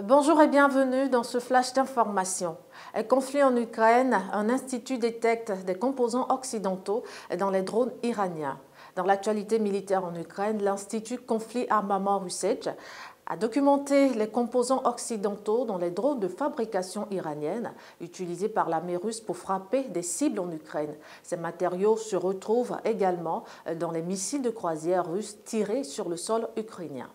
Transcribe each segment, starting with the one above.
Bonjour et bienvenue dans ce flash d'information. Conflit en Ukraine, un institut détecte des composants occidentaux dans les drones iraniens. Dans l'actualité militaire en Ukraine, l'Institut Conflit Armament Research a documenté les composants occidentaux dans les drones de fabrication iranienne utilisés par l'armée russe pour frapper des cibles en Ukraine. Ces matériaux se retrouvent également dans les missiles de croisière russes tirés sur le sol ukrainien.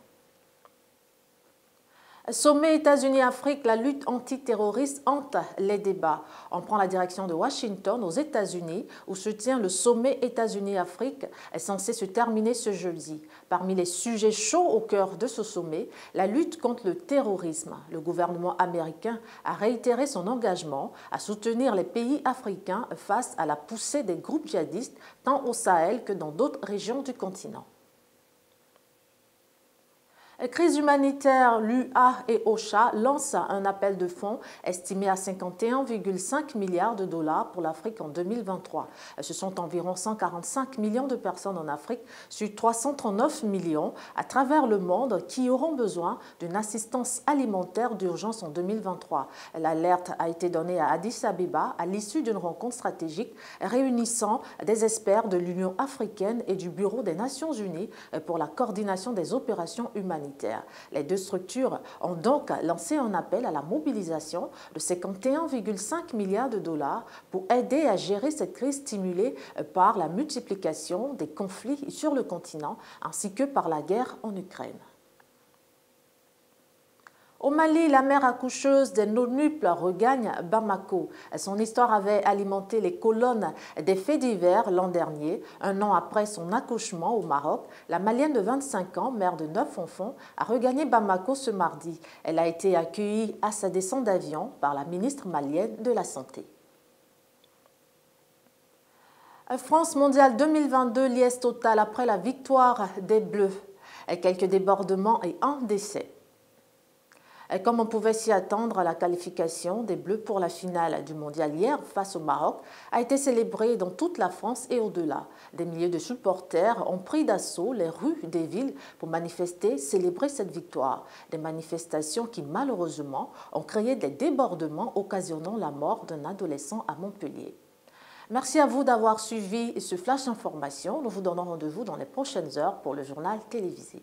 Sommet États-Unis-Afrique, la lutte antiterroriste hante les débats. On prend la direction de Washington aux États-Unis où se tient le sommet États-Unis-Afrique est censé se terminer ce jeudi. Parmi les sujets chauds au cœur de ce sommet, la lutte contre le terrorisme. Le gouvernement américain a réitéré son engagement à soutenir les pays africains face à la poussée des groupes djihadistes tant au Sahel que dans d'autres régions du continent. Crise humanitaire, l'UA et OCHA lancent un appel de fonds estimé à 51,5 milliards de dollars pour l'Afrique en 2023. Ce sont environ 145 millions de personnes en Afrique sur 339 millions à travers le monde qui auront besoin d'une assistance alimentaire d'urgence en 2023. L'alerte a été donnée à Addis Abeba à l'issue d'une rencontre stratégique réunissant des experts de l'Union africaine et du Bureau des Nations Unies pour la coordination des opérations humanitaires. Les deux structures ont donc lancé un appel à la mobilisation de 51,5 milliards de dollars pour aider à gérer cette crise stimulée par la multiplication des conflits sur le continent ainsi que par la guerre en Ukraine. Au Mali, la mère accoucheuse des nonuples regagne Bamako. Son histoire avait alimenté les colonnes des faits divers l'an dernier. Un an après son accouchement au Maroc, la Malienne de 25 ans, mère de 9 enfants, a regagné Bamako ce mardi. Elle a été accueillie à sa descente d'avion par la ministre malienne de la Santé. France mondiale 2022, liesse totale après la victoire des Bleus. Quelques débordements et un décès. Comme on pouvait s'y attendre, la qualification des Bleus pour la finale du mondial hier face au Maroc a été célébrée dans toute la France et au-delà. Des milliers de supporters ont pris d'assaut les rues des villes pour manifester, célébrer cette victoire. Des manifestations qui malheureusement ont créé des débordements occasionnant la mort d'un adolescent à Montpellier. Merci à vous d'avoir suivi ce flash d'information. Nous vous donnons rendez-vous dans les prochaines heures pour le journal télévisé.